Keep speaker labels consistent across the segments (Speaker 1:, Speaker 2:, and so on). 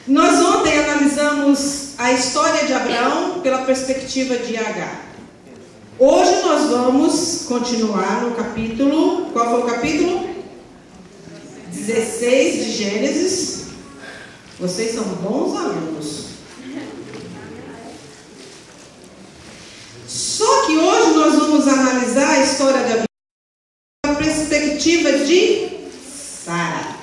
Speaker 1: Nós ontem analisamos a história de Abraão pela perspectiva de Agar. Hoje nós vamos continuar no capítulo, qual foi o capítulo? 16 de Gênesis. Vocês são bons alunos. Só que hoje nós vamos analisar a história de Abraão pela perspectiva de Sara.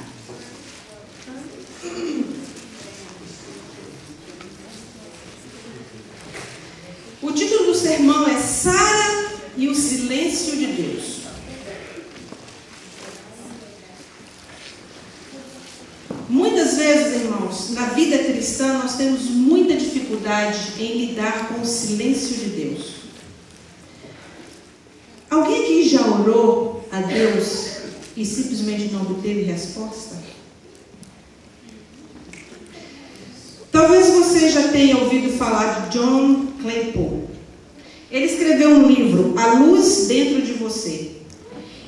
Speaker 1: O título do sermão é Sara e o silêncio de Deus. Muitas vezes, irmãos, na vida cristã nós temos muita dificuldade em lidar com o silêncio de Deus. Alguém aqui já orou a Deus e simplesmente não obteve resposta? Talvez você já tenha ouvido falar de John Claypool. Ele escreveu um livro, A Luz Dentro de Você.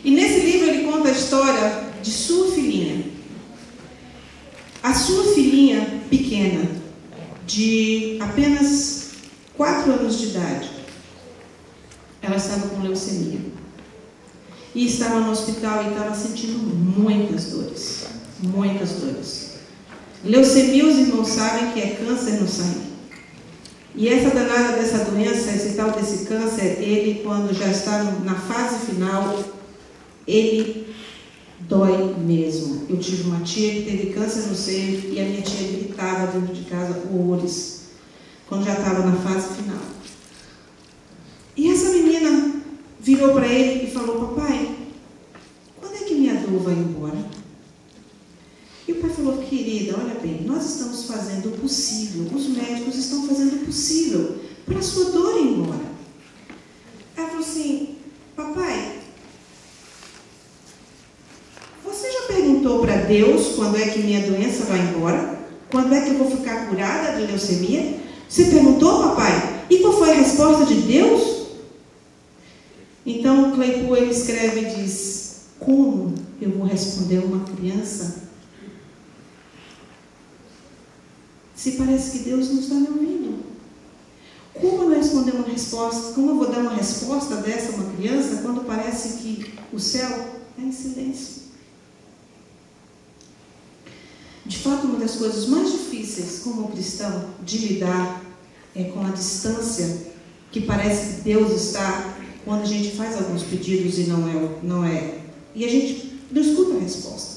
Speaker 1: E nesse livro ele conta a história de sua filhinha. A sua filhinha pequena, de apenas 4 anos de idade, ela estava com leucemia. E estava no hospital e estava sentindo muitas dores. Muitas dores. Leucemia, os irmãos sabem que é câncer no sangue. E essa danada dessa doença, esse tal desse câncer, ele, quando já está na fase final, ele dói mesmo. Eu tive uma tia que teve câncer no seio e a minha tia gritava dentro de casa horrores, quando já estava na fase final. E essa menina virou para ele e falou: papai, quando é que minha dor vai embora? E o pai falou: querida, olha bem, nós estamos fazendo o possível, os médicos estão fazendo o possível para a sua dor ir embora. Ela falou assim: papai, você já perguntou para Deus quando é que minha doença vai embora? Quando é que eu vou ficar curada de leucemia? Você perguntou, papai? E qual foi a resposta de Deus? Então Claypool ele escreve e diz: como eu vou responder uma criança se parece que Deus não está me ouvindo? Como eu vou responder uma resposta? Como eu vou dar uma resposta dessa a uma criança quando parece que o céu é em silêncio? De fato, uma das coisas mais difíceis como cristão de lidar é com a distância que parece que Deus está quando a gente faz alguns pedidos e não é. E a gente não escuta a resposta.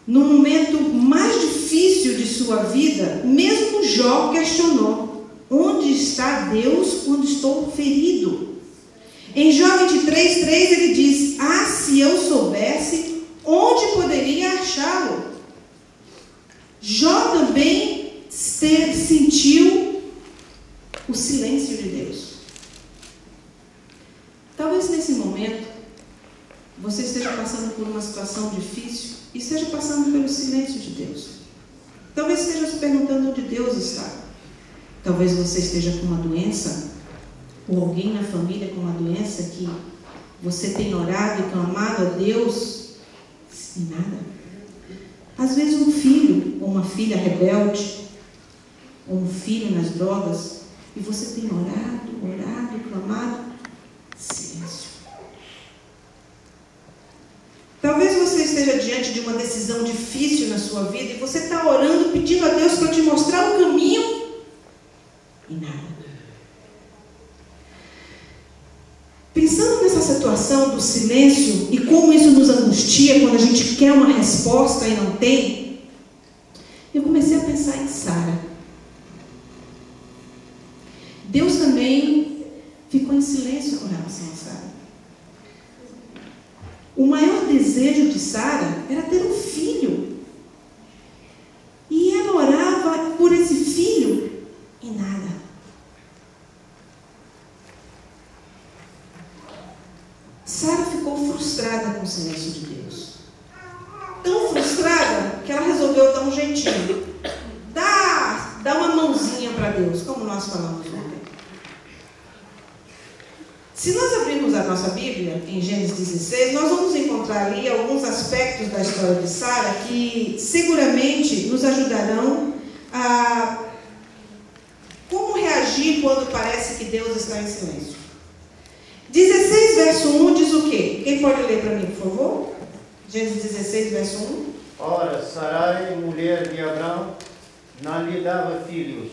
Speaker 1: No momento mais difícil de sua vida, mesmo Jó questionou: onde está Deus quando estou ferido? Em Jó 23:3 ele diz: ah, se eu soubesse, onde poderia achá-lo? Jó também sentiu o silêncio de Deus. Talvez nesse momento você esteja passando por uma situação difícil e esteja passando pelo silêncio de Deus. Talvez esteja se perguntando onde Deus está. Talvez você esteja com uma doença, ou alguém na família com uma doença que você tem orado e clamado a Deus e nada. Às vezes um filho ou uma filha rebelde, ou um filho nas drogas, e você tem orado, clamado, silêncio. Talvez você esteja diante de uma decisão difícil na sua vida e você está orando, pedindo a Deus para te mostrar o caminho e nada. Pensando nessa situação do silêncio e como isso nos angustia quando a gente quer uma resposta e não tem, eu comecei a pensar em Sara. Deus também ficou em silêncio com relação a Sara. O maior desejo de Sara era ter um filho. E ela orava por esse filho e nada. Sara ficou frustrada com o silêncio de Deus. Tão frustrada que ela resolveu dar um jeitinho. Dá uma mãozinha para Deus, como nós falamos ontem. Se nós abrirmos a a nossa Bíblia, em Gênesis 16, nós vamos encontrar ali alguns aspectos da história de Sara que seguramente nos ajudarão a como reagir quando parece que Deus está em silêncio. 16, verso 1 diz o quê? Quem pode ler para mim, por favor? Gênesis 16, verso 1.
Speaker 2: Ora, Sarai, mulher de Abrão, não lhe dava filhos,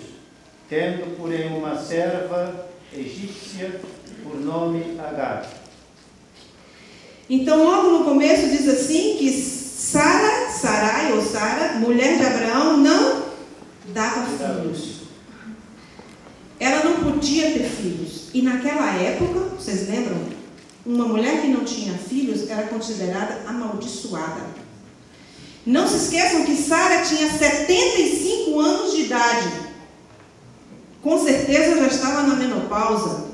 Speaker 2: tendo, porém, uma serva egípcia por nome Agar.
Speaker 1: Então, logo no começo diz assim que Sarai, mulher de Abraão, não dava filhos. Ela não podia ter filhos. E naquela época, vocês lembram? Uma mulher que não tinha filhos era considerada amaldiçoada. Não se esqueçam que Sara tinha 75 anos de idade. Com certeza já estava na menopausa.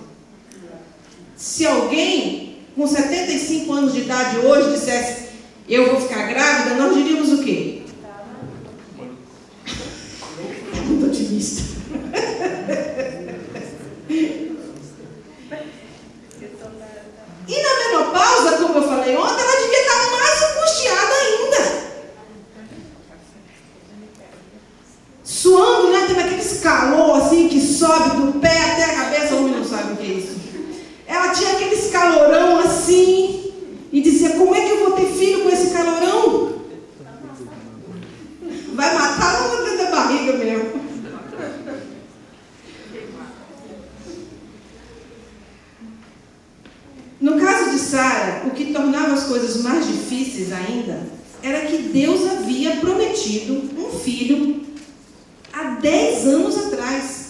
Speaker 1: Se alguém com 75 anos de idade hoje dissesse, eu vou ficar grávida, nós diríamos o quê? Muito otimista. E na menopausa, como eu falei ontem, ela devia estar mais angustiada ainda. Suando, né? Tem aquele calor assim que sobe do pé até a cabeça, o homem não sabe o que é isso. Ela tinha aquele calorão assim e dizia, como é que eu vou ter filho com esse calorão? Vai matar ou dentro da barriga mesmo? No caso de Sara, o que tornava as coisas mais difíceis ainda era que Deus havia prometido um filho há 10 anos atrás.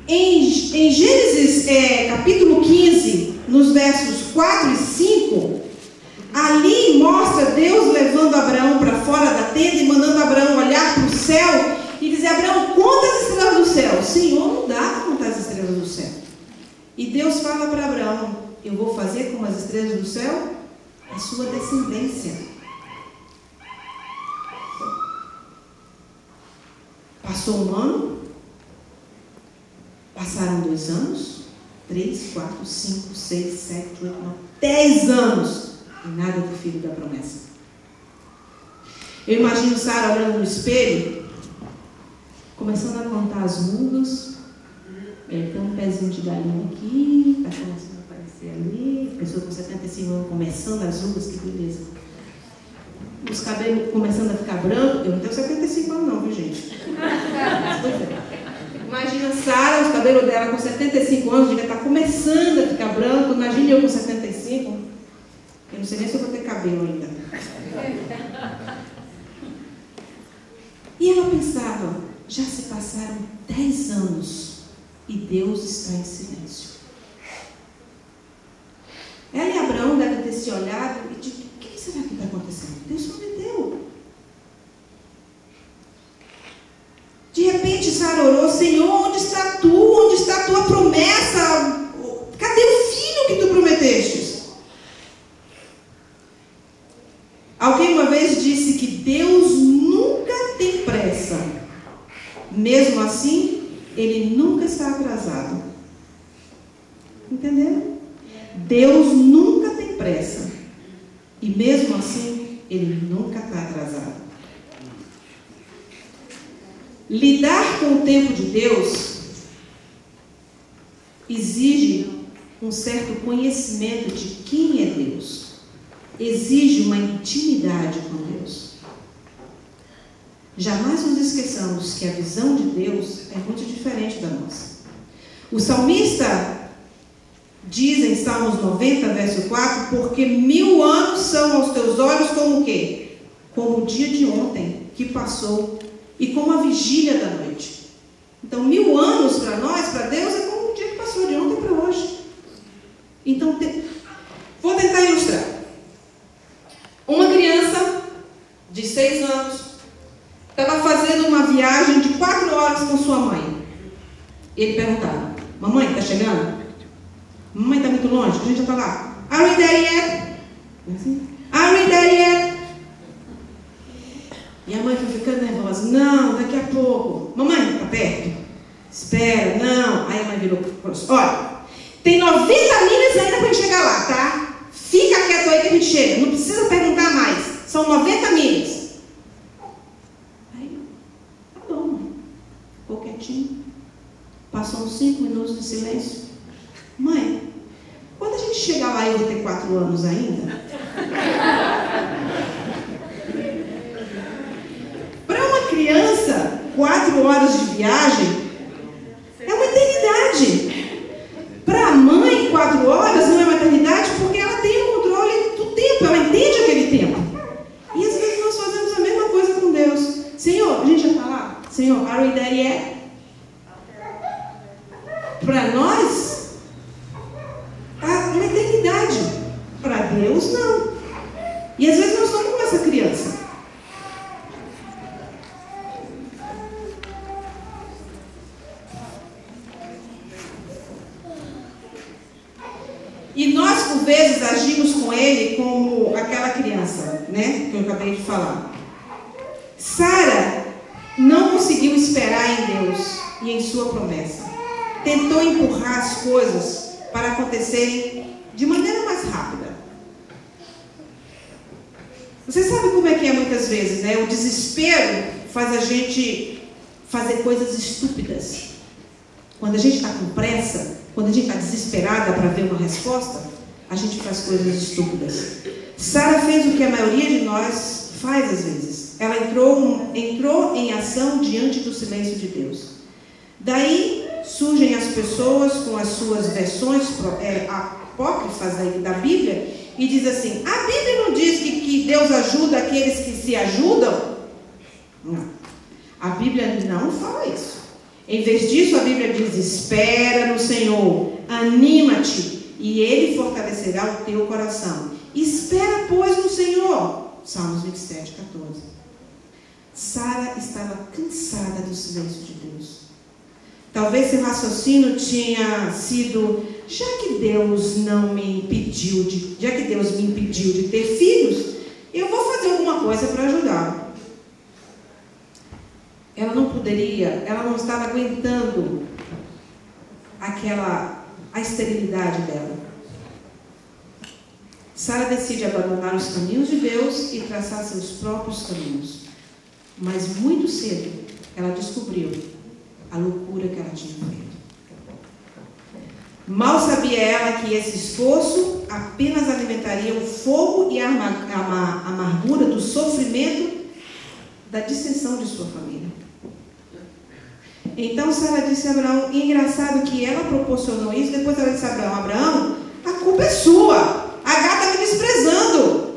Speaker 1: Em Gênesis capítulo 15, nos versos 4 e 5, ali mostra Deus levando Abraão para fora da tenda e mandando Abraão olhar para o céu e dizer, Abraão, conta as estrelas do céu. O Senhor não dá para contar as estrelas do céu. E Deus fala para Abraão, eu vou fazer como as estrelas do céu a sua descendência. Passou um ano, passaram 2 anos, 3, 4, 5, 6, 7, 8, 9, 10 anos, e nada do filho da promessa. Eu imagino Sara olhando no espelho, começando a contar as mudas. Tem um pezinho de galinha aqui, está começando a aparecer ali, pessoa com 75 anos começando as rugas, que beleza. Os cabelos começando a ficar brancos. Eu não tenho 75 anos não, viu gente? Imagina Sara, os cabelos dela com 75 anos, devia estar começando a ficar branco. Imagina eu com 75. Eu não sei nem se eu vou ter cabelo ainda. E ela pensava, já se passaram 10 anos e Deus está em silêncio. Ela e Abraão devem ter se olhado e dito, o que será que está acontecendo? Deus prometeu. De repente Sara orou, Senhor, onde está tu? Onde está a tua promessa? Cadê o filho que tu prometeste? Alguém uma vez disse que Deus nunca tem pressa. Mesmo assim, Ele nunca está atrasado. Entenderam? Deus nunca tem pressa. E mesmo assim, Ele nunca está atrasado. Lidar com o tempo de Deus exige um certo conhecimento de quem é Deus. Exige uma intimidade com Deus. Jamais nos esqueçamos que a visão de Deus é muito diferente da nossa. O salmista diz em Salmos 90, verso 4, porque 1000 anos são aos teus olhos como o quê? Como o dia de ontem que passou e como a vigília da noite. Então 1000 anos para nós, para Deus, é como o dia que passou de ontem para hoje. Então, vou tentar ilustrar. Uma criança de 6 anos estava fazendo uma viagem de 4 horas com sua mãe. Ele perguntava, mamãe, está chegando? Mamãe, está muito longe? A gente já está lá. Are we there yet? Are we there yet? E a mãe foi ficando nervosa. Não, daqui a pouco. Mamãe, está perto? Espera, não. Aí a mãe virou para o olha, tem 90 milhas que a gente chega. Não precisa perguntar mais. São 90 milhas. Aí, tá bom. Ficou quietinho. Passou uns 5 minutos de silêncio. Mãe, quando a gente chegar lá, eu vou ter 4 anos ainda? Para uma criança, 4 horas de viagem é uma eternidade. Para a mãe, 4 horas não é uma eternidade porque ela tem o controle do tempo, ela entende aquele tempo. E às vezes nós fazemos a mesma coisa com Deus. Senhor, a gente já está lá? Senhor, are we there yet? Para nós, há uma eternidade. Para Deus, não. E às vezes nós somos como essa criança. E nós, por vezes, agimos com ele como aquela criança, né? Que eu acabei de falar. Sara não conseguiu esperar em Deus e em sua promessa. Tentou empurrar as coisas para acontecerem de maneira mais rápida. Você sabe como é que é muitas vezes, né? O desespero faz a gente fazer coisas estúpidas. Quando a gente está com pressa, quando a gente está desesperada para ver uma resposta, a gente faz coisas estúpidas. Sara fez o que a maioria de nós faz às vezes. Ela entrou em ação diante do silêncio de Deus. Daí surgem as pessoas com as suas versões apócrifas da Bíblia e diz assim: a Bíblia não diz que Deus ajuda aqueles que se ajudam? Não. A Bíblia não fala isso. Em vez disso, a Bíblia diz: espera no Senhor, anima-te, e Ele fortalecerá o teu coração. Espera, pois, no Senhor. Salmos 27, 14. Sara estava cansada do silêncio de Deus. Talvez seu raciocínio tinha sido: já que Deus me impediu de ter filhos, eu vou fazer alguma coisa para ajudá-lo. Ela não estava aguentando a esterilidade dela. Sara decide abandonar os caminhos de Deus e traçar seus próprios caminhos. Mas muito cedo ela descobriu a loucura que ela tinha feito. Mal sabia ela que esse esforço apenas alimentaria o fogo e a amargura do sofrimento da dissensão de sua família. Então Sara disse a Abraão, e engraçado que ela proporcionou isso, depois ela disse a Abraão, a culpa é sua, Agar está me desprezando.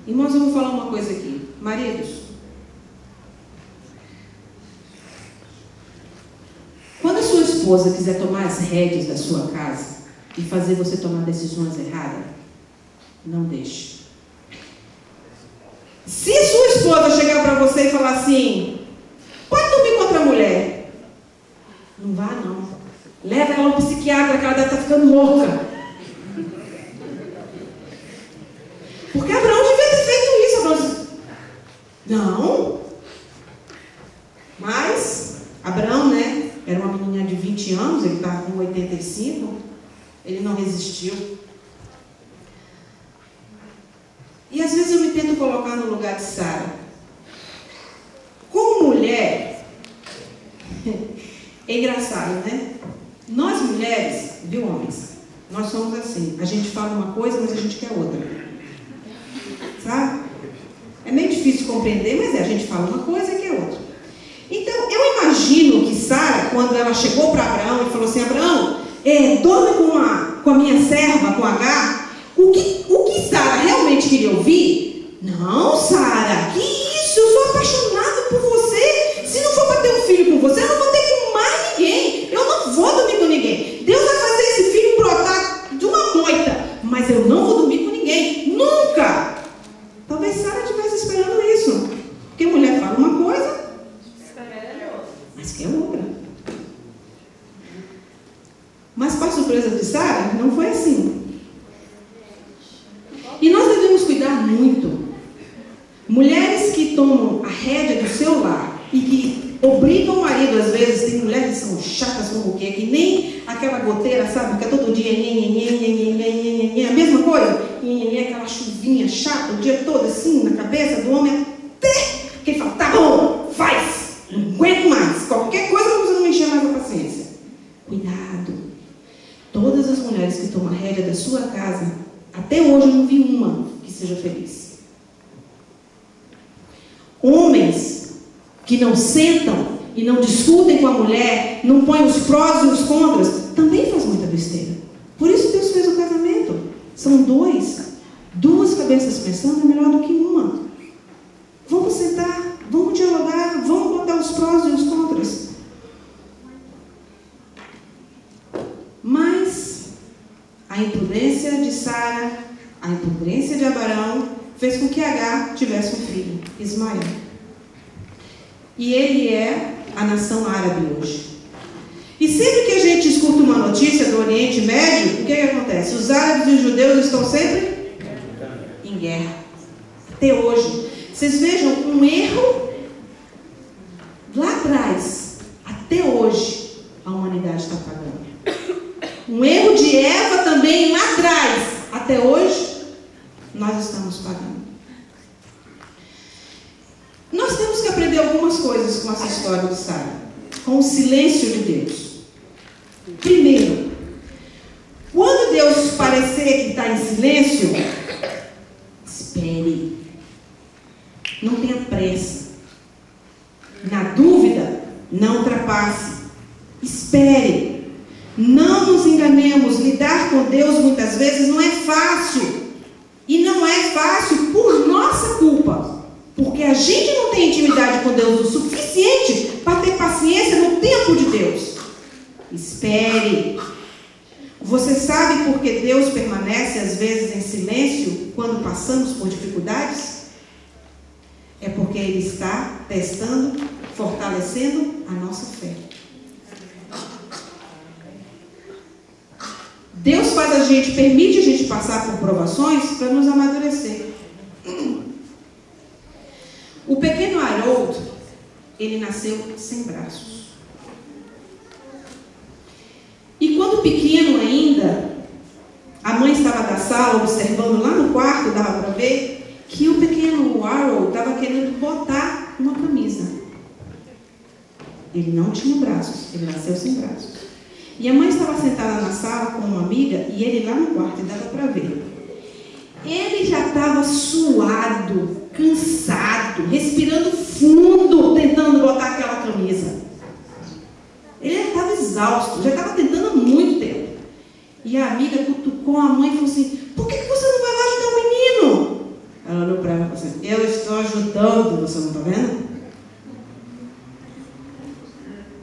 Speaker 1: Irmãos, eu vou falar uma coisa aqui. Maridos, quando a sua esposa quiser tomar as rédeas da sua casa e fazer você tomar decisões erradas, não deixe. Se sua esposa chegar para você e falar assim, pode dormir com outra mulher, não vá não. Leva ela ao psiquiatra, que ela deve estar ficando louca. Porque Abraão devia ter feito isso. Abraão disse, não. Mas Abraão, né, era uma menina de 20 anos, ele estava com 85, ele não resistiu. E às vezes eu me tento colocar no lugar de Sara. Como mulher, é engraçado, né? Nós mulheres, viu, homens? Nós somos assim. A gente fala uma coisa, mas a gente quer outra. Sabe? É meio difícil compreender, mas a gente fala uma coisa e quer outra. Então, eu imagino que Sara, quando ela chegou para Abraão e falou assim, Abraão, dorme com a minha serva, com Agar, o que Sara realmente queria ouvir? Não, Sara, que isso? Eu sou apaixonado por você. Se não for para ter um filho com você, eu não vou ter com mais ninguém. Eu não vou dormir com ninguém. Deus vai fazer esse filho brotar de uma moita, mas eu não vou dormir com ninguém. Nunca! Talvez Sara estivesse esperando isso. Porque a mulher fala uma coisa, mas quer outra. Mas para a surpresa de Sara, não foi assim. E nós devemos cuidar muito. Mulheres que tomam a rédea do seu lar e que obrigam o marido, às vezes, tem mulheres que são chatas como o quê, que nem aquela goteira, sabe? Fica todo dia, a mesma coisa, aquela chuvinha chata o dia todo assim na cabeça do homem, até que ele fala, tá bom, faz, não aguento mais, qualquer coisa para você não encher mais a paciência. Cuidado, todas as mulheres que tomam a rédea da sua casa, até hoje eu não vi uma que seja feliz. Homens que não sentam e não discutem com a mulher, não põem os prós e os contras, também faz muita besteira. Por isso Deus fez o casamento. São duas cabeças pensando é melhor do que uma. Vamos sentar, vamos dialogar, vamos botar os prós e os contras. Mas a imprudência de Sara, a imprudência de Abraão, fez com que Agar tivesse um filho, Ismael. E ele é a nação árabe hoje. E sempre que a gente escuta uma notícia do Oriente Médio, o que acontece? Os árabes e os judeus estão sempre em guerra. Até hoje. Vocês vejam um erro lá atrás, até hoje, a humanidade está pagando. Um erro de Eva também lá atrás, até hoje, nós estamos pagando. Nós temos que aprender algumas coisas com essa história de Sara, com o silêncio de Deus. Primeiro, quando Deus parecer que está em silêncio, espere. Não tenha pressa. Na dúvida, não ultrapasse. Espere. Não nos enganemos. Lidar com Deus muitas vezes não é fácil. E não é fácil por nossa culpa. Porque a gente não tem intimidade com Deus o suficiente para ter paciência no tempo de Deus. Espere. Você sabe por que Deus permanece às vezes em silêncio quando passamos por dificuldades? É porque Ele está testando, fortalecendo a nossa fé. Deus permite a gente passar por provações para nos amadurecer. O pequeno Harold, ele nasceu sem braços. E quando pequeno ainda, a mãe estava da sala observando lá no quarto, dava para ver que o pequeno Harold estava querendo botar uma camisa. Ele não tinha braços, ele nasceu sem braços. E a mãe estava sentada na sala com uma amiga e ele lá no quarto, e dava para ver. Ele já estava suado, cansado, respirando fundo, tentando botar aquela camisa. Ele estava exausto, já estava tentando há muito tempo. E a amiga cutucou a mãe e falou assim, por que você não vai lá ajudar o menino? Ela olhou para ela e falou assim, eu estou ajudando, você não está vendo?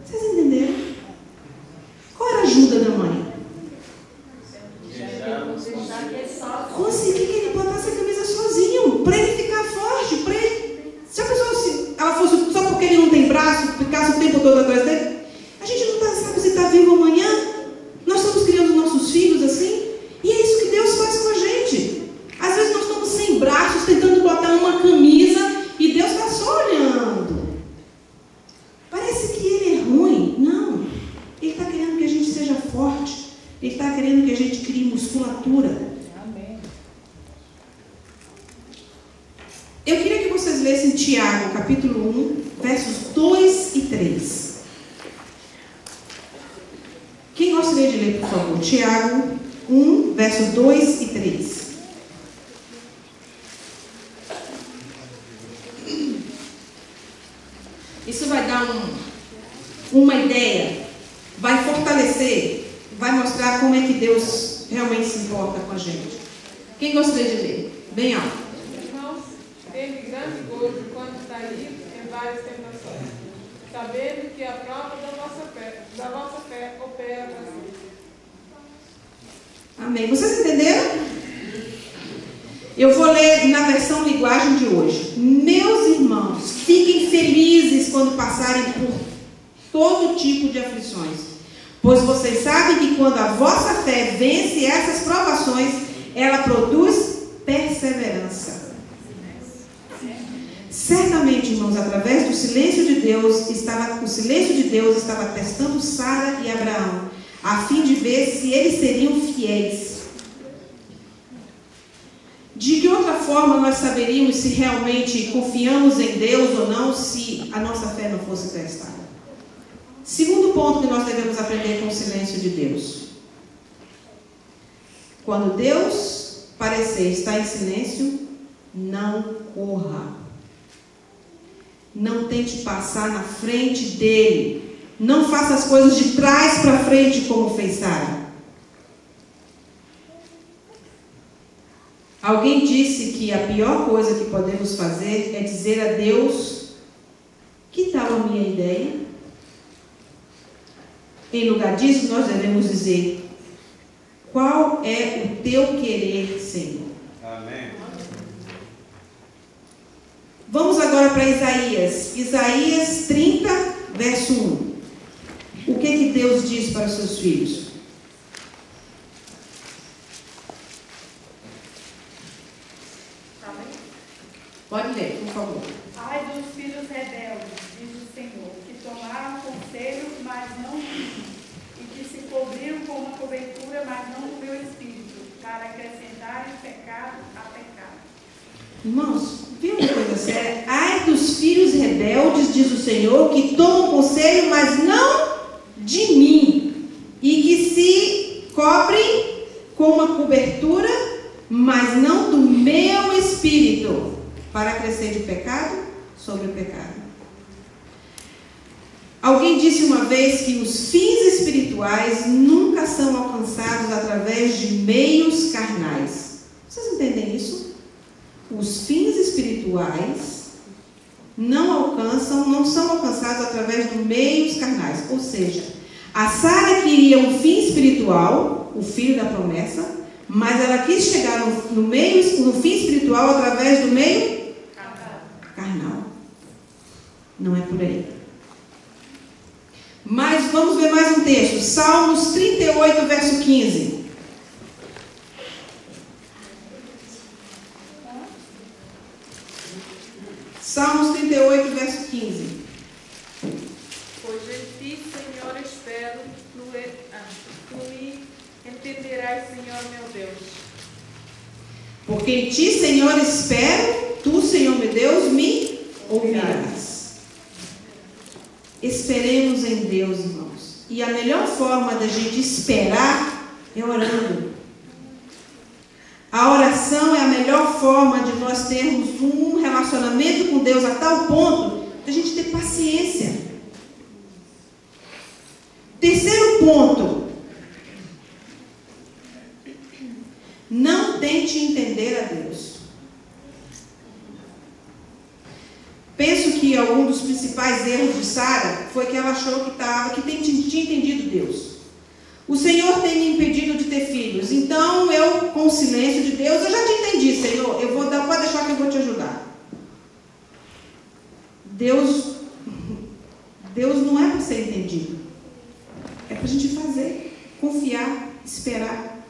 Speaker 1: Vocês entenderam? Qual era a ajuda da mãe? Conseguir que ele botasse a camisa sozinho, para ele ficar forte, para ele... Se a pessoa, se ela fosse só porque ele não tem braço, ficasse o tempo todo atrás dele, a gente não sabe se está vivo amanhã. Nós estamos criando nossos filhos assim, e é isso que Deus faz com a gente. Às vezes nós estamos sem braços, tentando botar uma camisa, e Deus está só olhando. Parece que ele é ruim. Não. Ele está querendo que a gente seja forte. Ele está querendo que a gente crie musculatura. Amém. Eu queria que vocês lessem Tiago, capítulo 1, versos 2 e 3. Quem gostaria de ler, por favor? Tiago 1, versos 2 e 3. Isso vai dar uma ideia, vai fortalecer, vai mostrar como é que Deus realmente se importa com a gente. Quem gostaria de ler? Bem alto.
Speaker 3: Irmãos, teve grande gozo quando caí em várias tentações, sabendo que a prova da vossa fé opera para si.
Speaker 1: Amém. Vocês entenderam? Eu vou ler na versão linguagem de hoje. Meus irmãos, fiquem felizes quando passarem por todo tipo de aflições, pois vocês sabem que quando a vossa fé vence essas provações, ela produz perseverança. Certamente, irmãos, através do silêncio de Deus, o silêncio de Deus estava testando Sara e Abraão, a fim de ver se eles seriam fiéis. De que outra forma nós saberíamos se realmente confiamos em Deus ou não, se a nossa fé não fosse testada? Segundo ponto que nós devemos aprender com o silêncio de Deus. Quando Deus parecer estar em silêncio, não corra. Não tente passar na frente dele. Não faça as coisas de trás para frente como fez Sara. Alguém disse que a pior coisa que podemos fazer é dizer a Deus: que tal a minha ideia? Em lugar disso, nós devemos dizer: qual é o teu querer, Senhor?
Speaker 2: Amém.
Speaker 1: Vamos agora para Isaías. Isaías 30, verso 1. O que Deus diz para os seus filhos? Pode ler, por favor.
Speaker 4: Ai dos filhos rebeldes, diz o Senhor, que tomaram conselho, mas não e que se cobriram com uma cobertura, mas não do meu espírito, para acrescentarem pecado a pecado.
Speaker 1: Irmãos, viu uma coisa séria? Ai dos filhos rebeldes, diz o Senhor, que tomam conselho, mas não de mim, e que se cobrem com uma cobertura, mas não do meu espírito, para crescer de pecado sobre pecado. Alguém disse uma vez que os fins espirituais nunca são alcançados através de meios carnais. Vocês entendem isso? Os fins espirituais não são alcançados através de meios carnais. Ou seja, a Sara queria um fim espiritual, o filho da promessa, mas ela quis chegar no fim espiritual através do meio carnal. Não é por aí. Mas vamos ver mais um texto. Salmos 38, verso 15. Salmos 38, verso 15.
Speaker 3: Pois em ti, Senhor, espero, tu me entenderás, Senhor meu Deus.
Speaker 1: Porque em ti, Senhor, espero, tu, Senhor meu Deus, me ouvirás. Esperemos em Deus, irmãos. E a melhor forma da gente esperar é orando. A oração é a melhor forma de nós termos um relacionamento com Deus a tal ponto de a gente ter paciência. Terceiro ponto. Não tente entender a Deus. Penso que algum dos principais erros de Sara foi que ela achou que tinha entendido Deus. O Senhor tem me impedido de ter filhos, então eu, com o silêncio de Deus, eu já te entendi, Senhor, pode deixar que eu vou te ajudar. Deus não é para ser entendido. É para a gente fazer, confiar, esperar.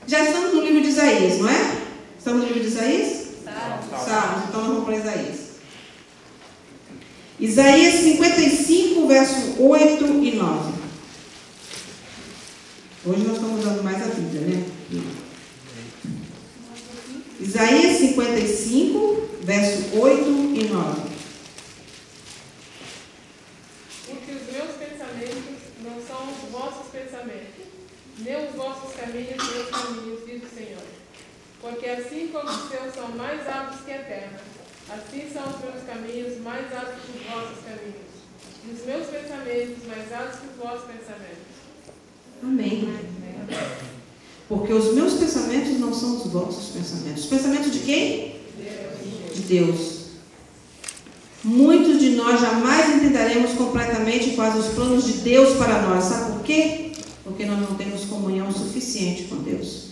Speaker 1: Já estamos no livro de Isaías, não é? Estamos no livro de Isaías? Salmos, então vamos para Isaías. Isaías 55, verso 8 e 9. Hoje nós estamos usando mais a Bíblia, né? Isaías 55, verso 8 e 9.
Speaker 3: Porque os meus pensamentos não são os vossos pensamentos, nem os vossos caminhos, meus caminhos, diz o Senhor. Porque assim como os seus são mais altos que a terra, assim são os meus caminhos mais altos que os vossos caminhos, e os meus pensamentos mais altos que os vossos pensamentos.
Speaker 1: Amém. Porque os meus pensamentos não são os vossos pensamentos. Os pensamentos de quem? De Deus. Muitos de nós jamais entenderemos completamente quais os planos de Deus para nós. Sabe por quê? Porque nós não temos comunhão suficiente com Deus.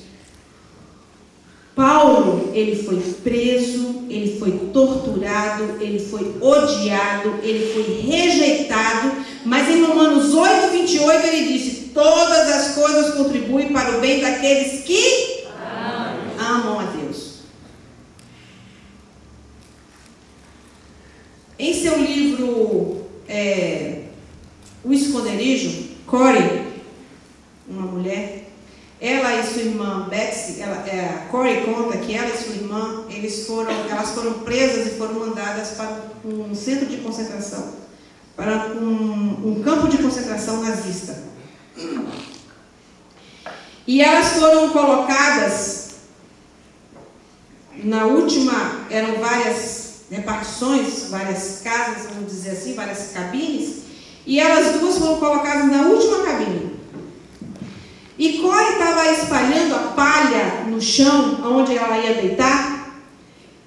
Speaker 1: Paulo, ele foi preso, ele foi torturado, ele foi odiado, ele foi rejeitado, mas em Romanos 8, 28 ele disse: todas as coisas contribuem para o bem daqueles que amam a Deus. Em seu livro O Esconderijo, Corey, uma mulher, ela e sua irmã Betsy, a Corey conta que ela e sua irmã, elas foram presas e foram mandadas para um centro de concentração, para um campo de concentração nazista. E elas foram colocadas na última, eram várias repartições, várias casas, vamos dizer assim, várias cabines, e elas duas foram colocadas na última cabine. E Corey estava espalhando a palha no chão, onde ela ia deitar,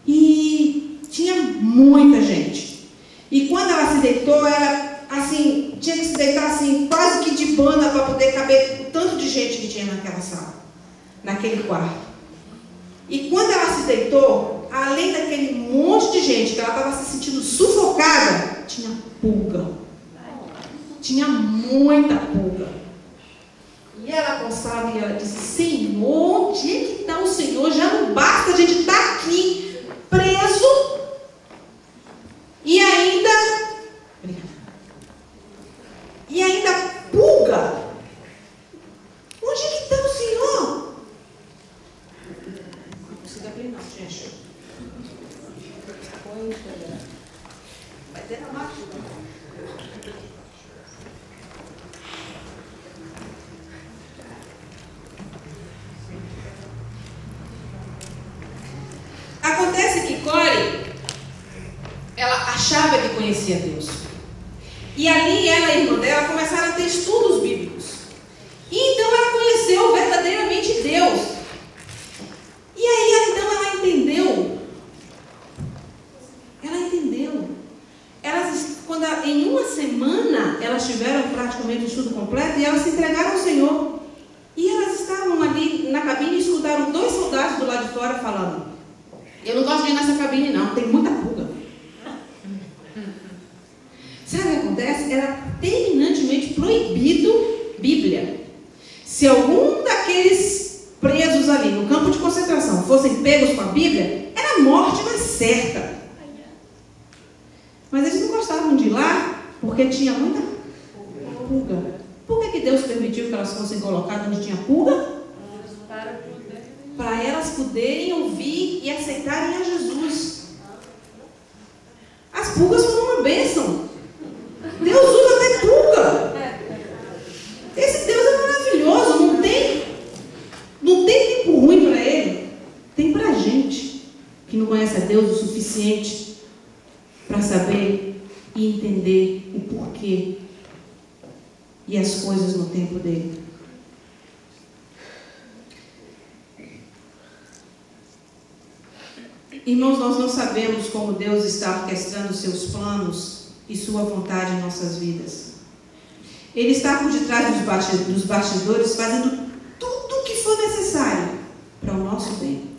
Speaker 1: e tinha muita gente. E quando ela se deitou, ela assim, tinha que se deitar assim, quase que de banda para poder caber o tanto de gente que tinha naquela sala, naquele quarto. E quando ela se deitou, além daquele monte de gente que ela estava se sentindo sufocada, tinha pulga. Tinha muita pulga. E ela pensava e ela disse: Senhor, onde é que está o Senhor? Já não basta a gente estar aqui preso e ainda pulga. Onde é que está o Senhor? Não consigo abrir não, gente. Vai ter na máquina. Acontece que Corey, ela achava que conhecia Deus. E ali ela e a irmã dela começaram a ter estudos bíblicos. E então ela conheceu verdadeiramente Deus. E aí então ela entendeu. Em uma semana elas tiveram praticamente o estudo completo e elas se entregaram ao Senhor. E elas estavam ali na cabine e escutaram 2 soldados do lado de fora falando: eu não gosto de ir nessa cabine não, tem muita pulga. Sabe o que acontece? Era terminantemente proibido Bíblia. Se algum daqueles presos ali no campo de concentração fossem pegos com a Bíblia, era morte na certa. Mas eles não gostavam de ir lá porque tinha muita pulga. Por que Deus permitiu que elas fossem colocadas onde tinha pulga? Para elas poderem ouvir e aceitarem a Jesus. As pulgas foram uma bênção. Deus usa até pulga. Esse Deus é maravilhoso. Não tem tempo ruim para Ele. Tem para a gente que não conhece a Deus o suficiente para saber e entender o porquê e as coisas no tempo dele. Irmãos, nós não sabemos como Deus está orquestrando seus planos e sua vontade em nossas vidas. Ele está por detrás dos bastidores fazendo tudo o que for necessário para o nosso bem.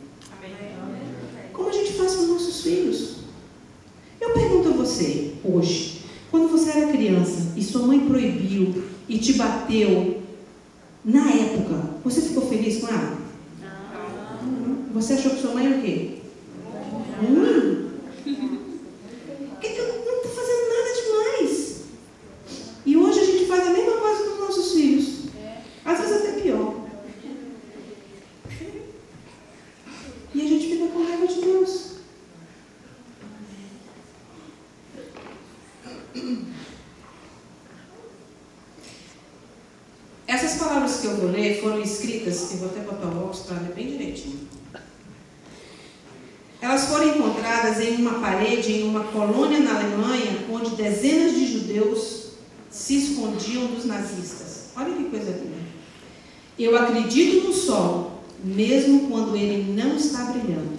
Speaker 1: Como a gente faz com os nossos filhos? Eu pergunto a você, hoje, quando você era criança e sua mãe proibiu e te bateu, na época, você ficou feliz com ela? Não. Você achou que sua mãe era o quê? Por que eu não estou fazendo nada demais? E hoje a gente faz a mesma coisa com os nossos filhos. Às vezes até pior. E a gente fica com raiva de Deus. Essas palavras que eu vou ler foram escritas, eu vou até botar o óculos para ler bem direitinho. Elas foram encontradas em uma parede em uma colônia na Alemanha, onde dezenas de judeus se escondiam dos nazistas. Olha que coisa linda. Eu acredito no sol, mesmo quando ele não está brilhando.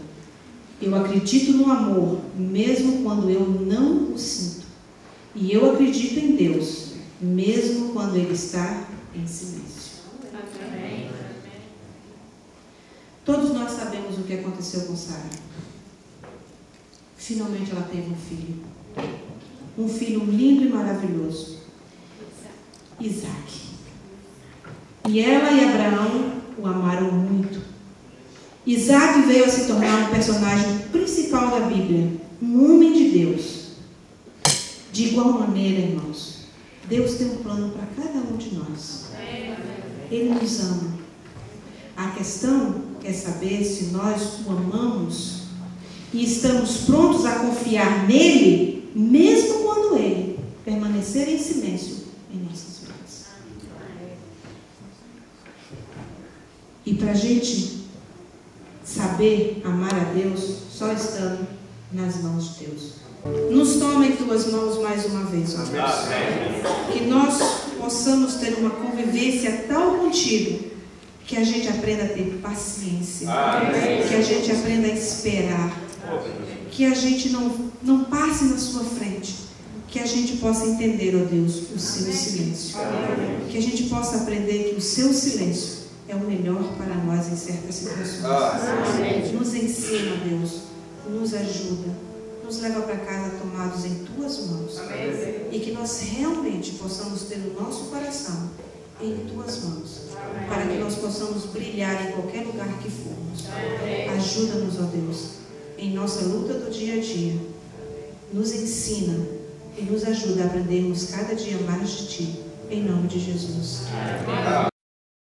Speaker 1: Eu acredito no amor, mesmo quando eu não o sinto. E eu acredito em Deus, mesmo quando ele está em silêncio. Amém. Todos nós sabemos o que aconteceu com Sara. Finalmente ela teve um filho. Um filho lindo e maravilhoso. Isaac. E ela e Abraão o amaram muito. Isaac veio a se tornar um personagem principal da Bíblia. Um homem de Deus. De igual maneira, irmãos, Deus tem um plano para cada um de nós. Ele nos ama. A questão é saber se nós o amamos e estamos prontos a confiar nele, mesmo quando ele permanecer em silêncio em nossas vidas. E para a gente saber amar a Deus, só estando nas mãos de Deus. Nos toma em tuas mãos mais uma vez, ó Deus. Que nós possamos ter uma convivência tal contigo, que a gente aprenda a ter paciência, que a gente aprenda a esperar, que a gente não passe na sua frente, que a gente possa entender, ó Deus, o seu silêncio, que a gente possa aprender que o seu silêncio é o melhor para nós em certas situações. Nos ensina, Deus, nos ajuda, nos leva para casa tomados em tuas mãos. E que nós realmente possamos ter o nosso coração em tuas mãos, para que nós possamos brilhar em qualquer lugar que formos. Ajuda-nos, ó Deus, em nossa luta do dia a dia. Nos ensina e nos ajuda a aprendermos cada dia mais de Ti, em nome de Jesus.